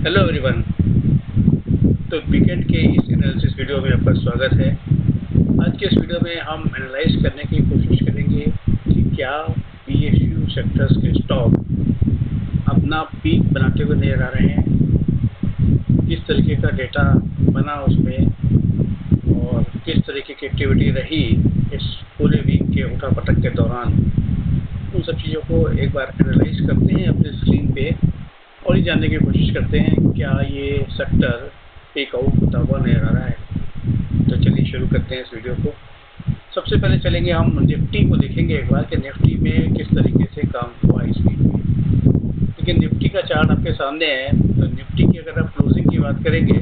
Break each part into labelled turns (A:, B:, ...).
A: Hello everyone. तो weekend के इस एनालिसिस वीडियो में आपका स्वागत है। आज के इस वीडियो में हम एनालाइज करने की कोशिश करेंगे कि क्या पीएसयू सेक्टर्स के स्टॉक अपना पीक बनाते हुए नजर आ रहे हैं, किस तरीके का डेटा बना उसमें और किस तरीके की एक्टिविटी रही इस पूरे वीक के उठापटक के दौरान। उन सब चीज़ों को एक बार एनालाइज करते हैं अपने स्क्रीन पे और ये जानने की कोशिश करते हैं क्या ये सेक्टर पीक आउट होता हुआ नजर आ रहा है। तो चलिए शुरू करते हैं इस वीडियो को। सबसे पहले चलेंगे हम निफ्टी को देखेंगे एक बार कि निफ्टी में किस तरीके से काम हुआ इस वीक में। लेकिन निफ्टी का चार्ट आपके सामने है, तो निफ्टी की अगर आप क्लोजिंग की बात करेंगे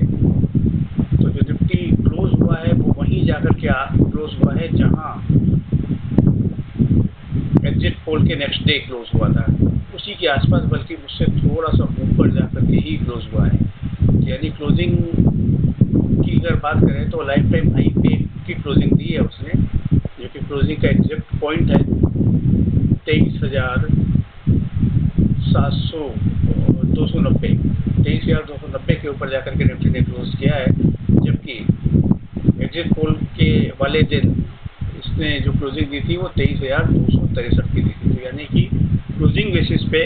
A: तो जो निफ्टी क्लोज हुआ है वो वहीं जाकर के क्लोज हुआ है जहाँ एग्जिट पोल के नेक्स्ट डे क्लोज हुआ था, उसी के आसपास, बल्कि उससे थोड़ा सा ऊपर जाकर के ही क्लोज हुआ है। यानी क्लोजिंग की अगर बात करें तो लाइफ टाइम हाई पे की क्लोजिंग दी है उसने, जो कि क्लोजिंग का एग्जैक्ट पॉइंट है 23,290 के ऊपर जाकर के निफ्टी ने क्लोज किया है। जबकि एग्जिट पोल के वाले दिन इसने जो क्लोजिंग दी थी वो 23,263 की दी थी। तो यानी कि क्लोजिंग बेसिस पे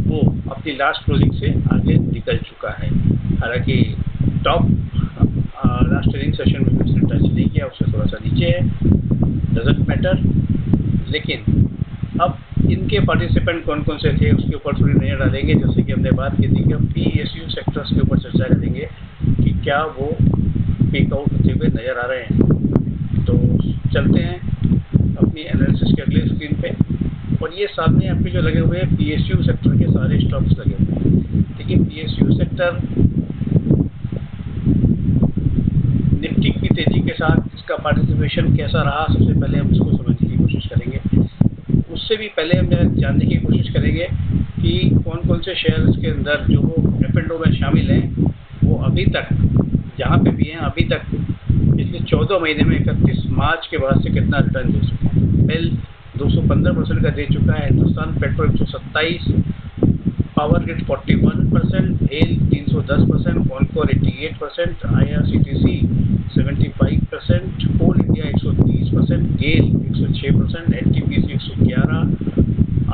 A: वो अपनी लास्ट क्लोजिंग से आगे निकल चुका है। हालांकि टॉप लास्ट ट्रेडिंग सेशन में उसने टच नहीं किया, उससे थोड़ा सा नीचे है, डजंट मैटर। लेकिन अब इनके पार्टिसिपेंट कौन कौन से थे उसके ऊपर थोड़ी नज़र डालेंगे। जैसे कि हमने बात की थी कि हम पीएसयू सेक्टर्स के ऊपर चर्चा करेंगे कि क्या वो पीक आउट होते हुए नज़र आ रहे हैं। तो चलते हैं अपनी एनालिसिस के अगले स्क्रीन पे, और ये सामने आपके जो लगे हुए हैं पीएसयू सेक्टर के सारे स्टॉक्स लगे हुए हैं। लेकिन पीएसयू सेक्टर निफ्टी की तेजी के साथ इसका पार्टिसिपेशन कैसा रहा, सबसे पहले हम इसको समझने की कोशिश करेंगे। उससे भी पहले हम जानने की कोशिश करेंगे कि कौन कौन से शेयर्स के अंदर जो वो एफ&ओ में शामिल हैं वो अभी तक जहाँ पे भी हैं अभी तक पिछले 14 महीने में 31 मार्च के बाद से कितना रिटर्न दे चुके हैं। बेल 215% का दे चुका है, Hindustan petrol 127, power grid 41%, hello 310%, Concor 88%, IRCTC 75%, कोल इंडिया 130%, गेल 106%, एनटीपीसी 111%,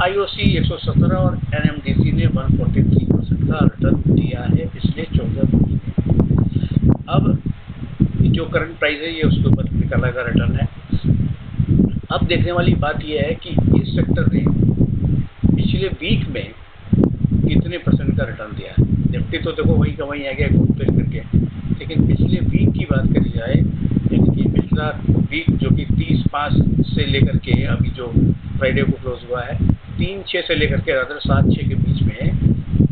A: आईओसी 117% और एनएमडीसी ने 143% का रिटर्न दिया है पिछले 14 महीने। अब जो करंट प्राइस है ये उसके ऊपर निकाला गया रिटर्न है। अब देखने वाली बात यह है कि इस सेक्टर ने पिछले वीक में कितने परसेंट का रिटर्न दिया है। निफ्टी तो देखो वहीं का वहीं आ गया घूम फिर करके, लेकिन पिछले वीक की बात करी जाए, यानी कि पिछला वीक जो कि 30/5 से लेकर के अभी जो फ्राइडे को क्लोज हुआ है 3/6 से लेकर के 7/6 के बीच में है।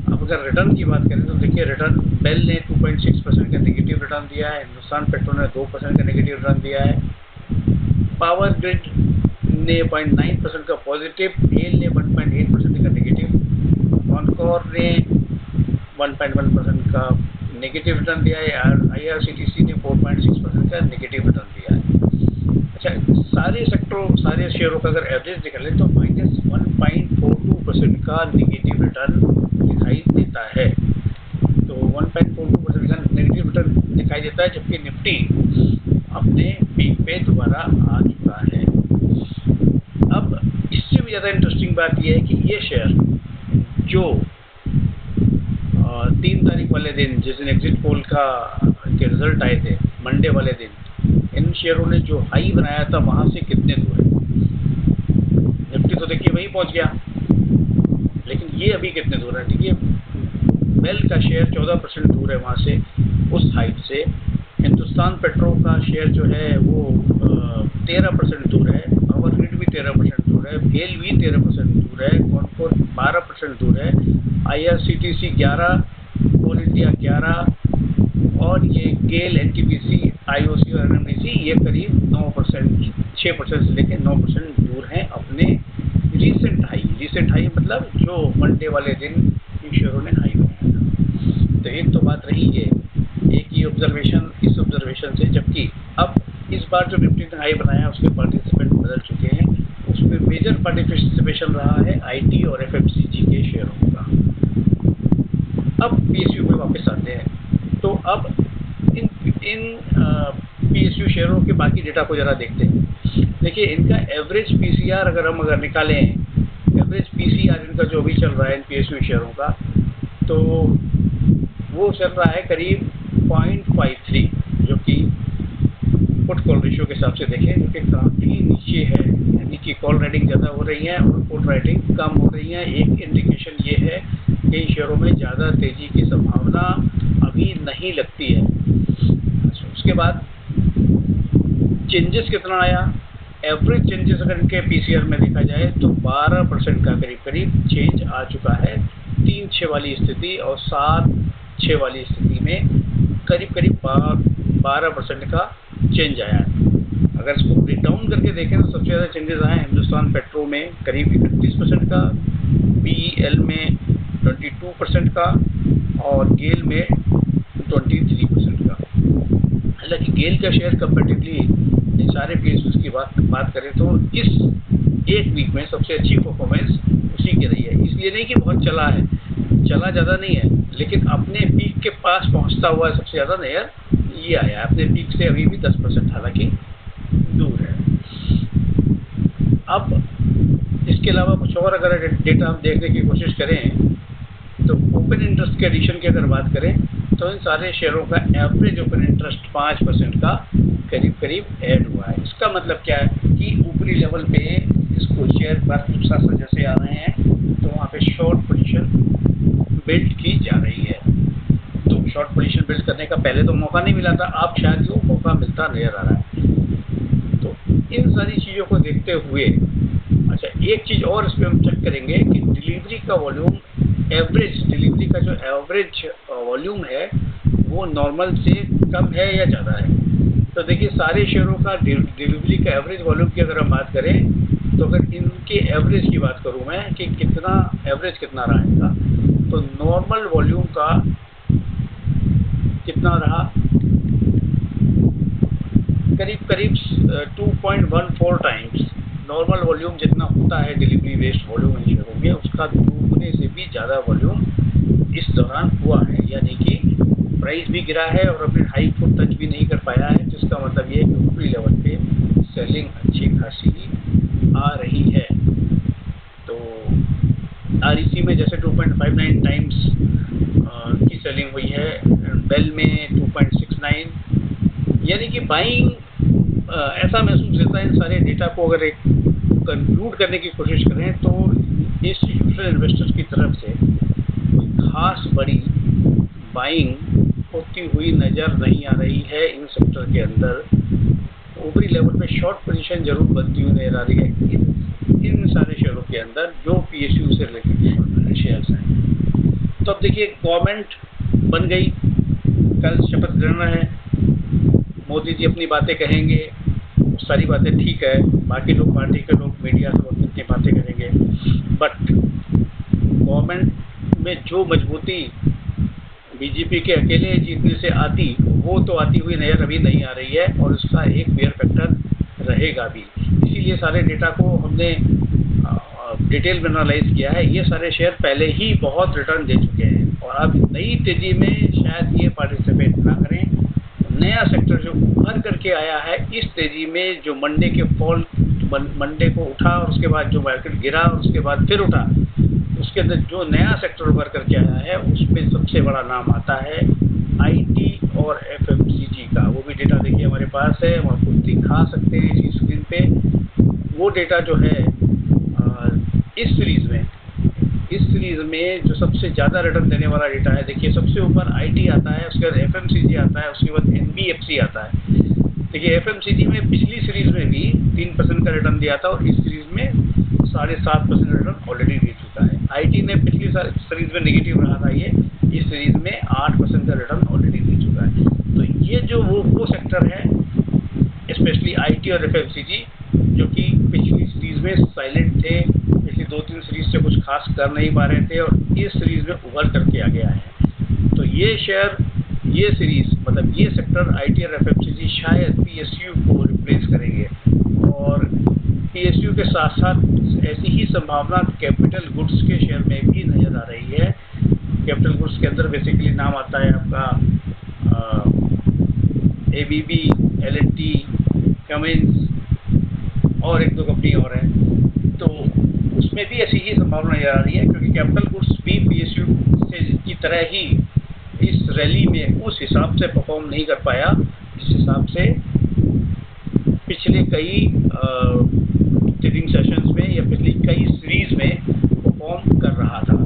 A: अब अगर रिटर्न की बात करें तो देखिए रिटर्न बेल ने 2.6% का नेगेटिव रिटर्न दिया है, हिंदुस्तान पेट्रोल ने 2% का नेगेटिव रिटर्न दिया है, पावर ग्रिड ने 0.9% का पॉजिटिव, हेल ने 1.8% का नेगेटिव, कॉनकोर ने 1.1% का नेगेटिव रिटर्न दिया है, आईआरसीटीसी ने 4.6% का नेगेटिव रिटर्न दिया है। अच्छा, सारे सेक्टरों सारे शेयरों का अगर एवरेज निकालें तो -1.42% का नेगेटिव रिटर्न दिखाई देता है। तो 1.42% का नेगेटिव रिटर्न दिखाई देता है, जबकि निफ्टी अपने पीक पे दोबारा आ चुका है। अब इससे भी ज़्यादा इंटरेस्टिंग बात यह है कि ये शेयर जो 3 तारीख वाले दिन जिस दिन एग्जिट पोल के रिजल्ट आए थे मंडे वाले दिन, इन शेयरों ने जो हाई बनाया था वहाँ से कितने दूर है। निफ्टी तो देखिए वहीं पहुँच गया, लेकिन ये अभी कितने दूर है। देखिए बेल का शेयर 14% दूर है वहाँ से, उस हाइट से। हिंदुस्तान पेट्रोल का शेयर जो है वो 13% दूर है, पावर ग्रिड भी 13% दूर है, गेल भी 13% दूर है, कॉनकोर 12% दूर है, आईआरसीटीसी 11, कोल इंडिया 11 और ये गेल, एनटीपीसी, आईओसी और एनएमडीसी ये करीब 9%, 6% से लेकर 9% दूर हैं अपने रीसेंट हाई मतलब जो मंडे वाले दिन इन शेयरों ने हाई बनाया था। तो एक तो बात रही है, एक ही ऑब्जर्वेशन इस ऑब्जर्वेशन से। जबकि अब इस बार जो निफ्टी ने हाई बनाया उसके पार्टिसिपेंट बदल चुके हैं, उसमें मेजर पार्टिसिपेशन रहा है आईटी और एफएमसीजी के शेयरों का। अब पीएसयू पे वापस आते हैं। तो अब इन इन PSU शेयरों के बाकी डेटा को ज़रा देखते हैं। देखिए इनका एवरेज PCR अगर निकालें, एवरेज PCR इनका जो भी चल रहा है इन PSU शेयरों का, तो वो चल रहा है करीब 0.53, जो कि पुट कॉल रेशियो के हिसाब से देखें जो कि काफ़ी नीचे है, यानी कि कॉल राइटिंग ज़्यादा हो रही है और पुट राइटिंग कम हो रही है। एक इंडिकेशन ये है कि इन शेयरों में ज़्यादा तेज़ी की संभावना अभी नहीं लगती है। उसके बाद चेंजेस कितना आया, एवरेज चेंजेस अगर इनके PCR में देखा जाए तो 12% का करीब चेंज आ चुका है 3-6 वाली स्थिति और 7-6 वाली स्थिति में करीब 12% का चेंज आया है। अगर इसको ब्रेक डाउन करके देखें तो सबसे ज़्यादा चेंजेस आए हिंदुस्तान पेट्रो में करीब 31% का, BEL में 22% का और गेल में 23% का। हालांकि गेल का शेयर कंपेरेटिवली इन सारे PSUs की बात करें तो इस एक वीक में सबसे अच्छी परफॉर्मेंस उसी की रही है। इसलिए नहीं कि बहुत चला है, चला ज़्यादा नहीं है, लेकिन अपने पीक के पास पहुंचता हुआ सबसे ज़्यादा नज़र ये आया। अपने पीक से अभी भी 10% हालांकि दूर है। अब इसके अलावा कुछ और अगर डेटा हम देखने की कोशिश करें तो ओपन इंटरेस्ट के एडिशन की अगर बात करें तो इन सारे शेयरों का एवरेज ओपन इंटरेस्ट 5% का करीब ऐड हुआ है। इसका मतलब क्या है कि ऊपरी लेवल पे इसको शेयर पर जैसे आ रहे हैं तो वहाँ पे शॉर्ट पोजीशन बिल्ड की जा रही है। तो शॉर्ट पोजीशन बिल्ड करने का पहले तो मौका नहीं मिला था, अब शायद वो मौका मिलता नजर आ रहा है। तो इन सारी चीज़ों को देखते हुए अच्छा एक चीज़ और इस पर हम चेक करेंगे कि डिलीवरी का वॉल्यूम, एवरेज डिलीवरी का जो एवरेज वॉल्यूम है वो नॉर्मल से कम है या ज़्यादा है। तो देखिए सारे शेयरों का डिलीवरी का एवरेज वॉल्यूम की अगर हम बात करें तो अगर इनके एवरेज की बात करूं मैं कि कितना एवरेज कितना रहा इनका, तो नॉर्मल वॉल्यूम का कितना रहा, करीब 2.14 टाइम्स नॉर्मल वॉल्यूम जितना होता है डिलीवरी बेस्ड वॉल्यूम इन शेयरों में, उसका दुगने से भी ज़्यादा वॉल्यूम इस दौरान हुआ है। यानी कि प्राइस भी गिरा है और अपने हाई को टच भी नहीं कर पाया है, जिसका मतलब ये है कि ऊपरी लेवल पे सेलिंग अच्छी खासी आ रही है। तो REC में जैसे 2.59 टाइम्स की सेलिंग हुई है, बेल में 2.69, यानी कि बाइंग ऐसा महसूस होता है। इन सारे डेटा को अगर एक कंक्लूड करने की कोशिश करें तो इंस्टीट्यूशनल इन्वेस्टर्स की तरफ से कोई खास बड़ी बाइंग होती हुई नज़र नहीं आ रही है इन सेक्टर के अंदर। ऊपरी लेवल पे शॉर्ट पोजीशन जरूर बनती हुई नजर आ रही है इन सारे शेयरों के अंदर जो PSU से रिलेटेड शेयर्स हैं। तो अब देखिए गवर्नमेंट बन गई, कल शपथ ग्रहण है, मोदी जी अपनी बातें कहेंगे, सारी बातें ठीक है, बाकी लोग पार्टी के लोग मीडिया से अपनी बातें करेंगे, बट गवर्नमेंट में जो मजबूती BJP के अकेले जीतने से आती वो तो आती हुई नज़र अभी नहीं आ रही है और उसका एक बियर फैक्टर रहेगा भी। इसीलिए सारे डेटा को हमने डिटेल में एनालाइज किया है। ये सारे शेयर पहले ही बहुत रिटर्न दे चुके हैं और अब नई तेज़ी में शायद ये पार्टिसिपेट ना करें। नया सेक्टर जो उभर करके आया है इस तेज़ी में, जो मंडे को उठा और उसके बाद जो मार्केट गिरा और उसके बाद फिर उठा, उसके अंदर जो नया सेक्टर उभर करके आया है उसमें सबसे बड़ा नाम आता है IT और FMCG का। वो भी डेटा देखिए हमारे पास है, हम आपको दिखा सकते हैं इसी स्क्रीन पे। वो डेटा जो है इस सीरीज़ में जो सबसे ज़्यादा रिटर्न देने वाला डेटा है, देखिए सबसे ऊपर IT आता है, उसके बाद FMCG आता है, उसके बाद NBFC आता है। देखिए FMCG में पिछली सीरीज़ में भी 3% का रिटर्न दिया था और इस सीरीज़ में 7.5% रिटर्न ऑलरेडी दे चुका है। IT ने पिछली सीरीज़ में नेगेटिव रहा था, ये इस सीरीज़ में 8% का रिटर्न ऑलरेडी दे चुका है। तो ये जो वो सेक्टर है स्पेशली IT और FMCG जो कि पिछली सीरीज़ में साइलेंट थे, पिछली 2-3 सीरीज़ से कुछ खास कर नहीं पा रहे थे और इस सीरीज़ में उभर करके आ गया है। तो ये शेयर, ये सीरीज़ मतलब ये सेक्टर IT और FMCG शायद PSU को रिप्लेस करेंगे और PSU के साथ साथ ऐसी ही संभावना कैपिटल गुड्स के शेयर में भी नज़र आ रही है। कैपिटल गुड्स के अंदर बेसिकली नाम आता है आपका ABB, L&T, कमिंस और एक दो कंपनी और है। तो उसमें भी ऐसी ही संभावना नजर आ रही है, क्योंकि कैपिटल गुड्स भी PSU से की तरह ही इस रैली में उस हिसाब से परफॉर्म नहीं कर पाया जिस हिसाब से पिछले कई ट्रेडिंग सेशंस में या पिछली कई सीरीज में परफॉर्म कर रहा था।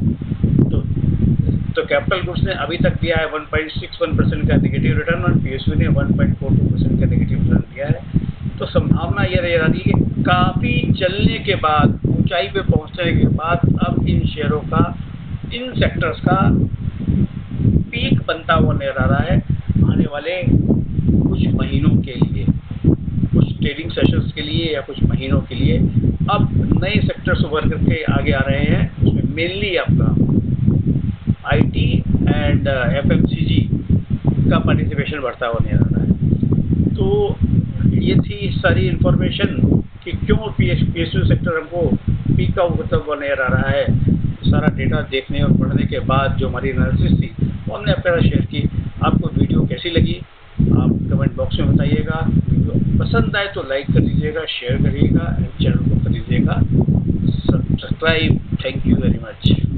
A: तो कैपिटल गुड्स ने अभी तक दिया है 1.61% का नेगेटिव रिटर्न और PSU ने 1.42% का नेगेटिव रिटर्न दिया है। तो संभावना यह नजर आ रही है कि काफ़ी चलने के बाद, ऊंचाई पे पहुंचने के बाद अब इन शेयरों का, इन सेक्टर्स का पीक बनता हुआ नजर आ रहा है आने वाले कुछ महीनों के लिए, कुछ ट्रेडिंग सेशंस के लिए या कुछ महीनों के लिए। अब नए सेक्टर्स उभर करके आगे आ रहे हैं, उसमें मेनली आपका IT एंड FMCG का पार्टिसिपेशन बढ़ता हुआ नजर आ रहा है। तो ये थी सारी इन्फॉर्मेशन कि क्यों PSU सेक्टर हमको पीक आउट होता हुआ नजर आ रहा है। तो सारा डेटा देखने और पढ़ने के बाद जो हमारी एनालिसिस थी वो हमने आपके साथ शेयर की। आपको वीडियो कैसी लगी आप कमेंट बॉक्स में बताइएगा। वीडियो पसंद आए तो लाइक कर दीजिएगा, शेयर करिएगा, चैनल को कर दीजिएगा subscribe. Thank you very much.